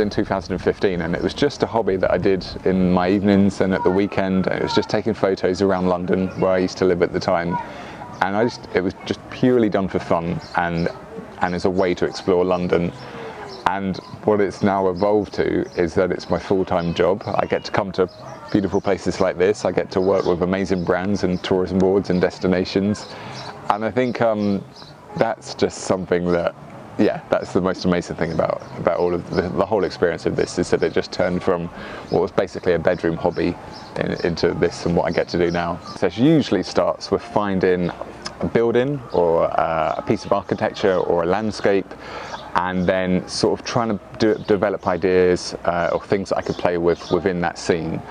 in 2015, and it was just a hobby that I did in my evenings and at the weekend. It was just taking photos around London, where I used to live at the time, and it was just purely done for fun and as a way to explore London. And what it's now evolved to is that it's my full-time job. I get to come to beautiful places like this. I get to work with amazing brands and tourism boards and destinations, and I think that's just something that, yeah, that's the most amazing thing about all of the whole experience of this, is that it just turned from what was basically a bedroom hobby into this and what I get to do now. So it usually starts with finding a building or a piece of architecture or a landscape, and then sort of trying to develop ideas or things that I could play with within that scene.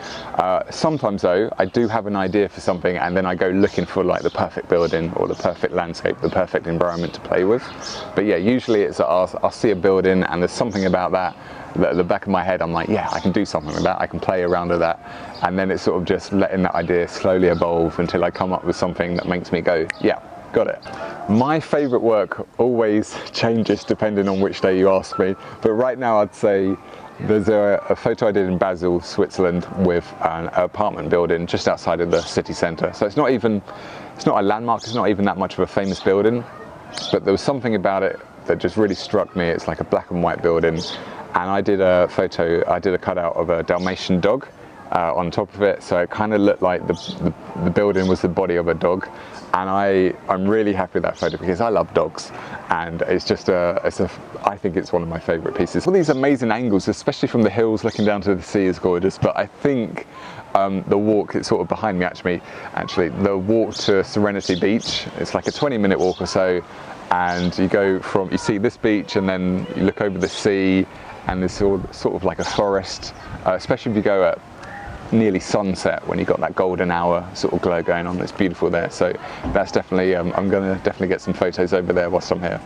Sometimes though, I do have an idea for something, and then I go looking for like the perfect building or the perfect landscape, the perfect environment to play with. But yeah, usually it's I'll see a building and there's something about that at the back of my head, I'm like, yeah, I can do something with that, I can play around with that. And then it's sort of just letting that idea slowly evolve until I come up with something that makes me go, yeah, got it. My favourite work always changes depending on which day you ask me, but right now I'd say there's a photo I did in Basel, Switzerland, with an apartment building just outside of the city centre. So it's not a landmark, it's not even that much of a famous building, but there was something about it that just really struck me. It's like a black and white building, and I did a cutout of a Dalmatian dog on top of it, so it kind of looked like the building was the body of a dog. And I'm really happy with that photo because I love dogs, and it's just I think it's one of my favourite pieces. All these amazing angles, especially from the hills looking down to the sea, is gorgeous, but I think the walk, it's sort of behind me actually, the walk to Serenity Beach, it's like a 20-minute walk or so, and you see this beach and then you look over the sea, and there's sort of like a forest, especially if you go at nearly sunset when you got that golden hour sort of glow going on. It's beautiful there, so that's definitely I'm gonna definitely get some photos over there whilst I'm here.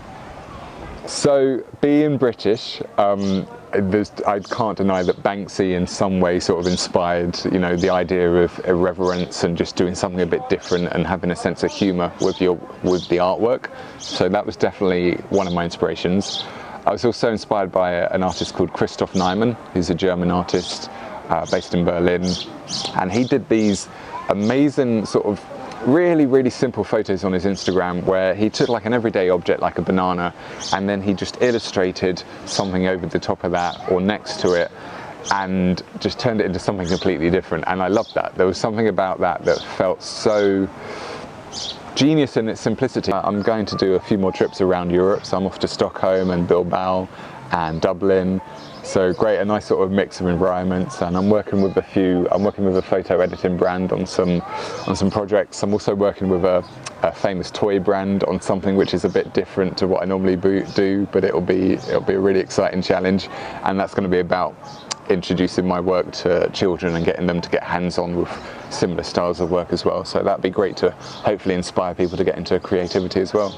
So being British, I can't deny that Banksy in some way sort of inspired, you know, the idea of irreverence and just doing something a bit different and having a sense of humour with the artwork. So that was definitely one of my inspirations. I was also inspired by an artist called Christoph Niemann, who's a German artist based in Berlin, and he did these amazing sort of really simple photos on his Instagram where he took like an everyday object like a banana, and then he just illustrated something over the top of that or next to it and just turned it into something completely different. And I loved that. There was something about that felt so genius in its simplicity. I'm going to do a few more trips around Europe, so I'm off to Stockholm and Bilbao and Dublin. So great, a nice sort of mix of environments, and I'm working with a photo editing brand on some projects. I'm also working with a famous toy brand on something which is a bit different to what I normally do, but it'll be a really exciting challenge, and that's going to be about introducing my work to children and getting them to get hands-on with similar styles of work as well. So that'd be great to hopefully inspire people to get into creativity as well.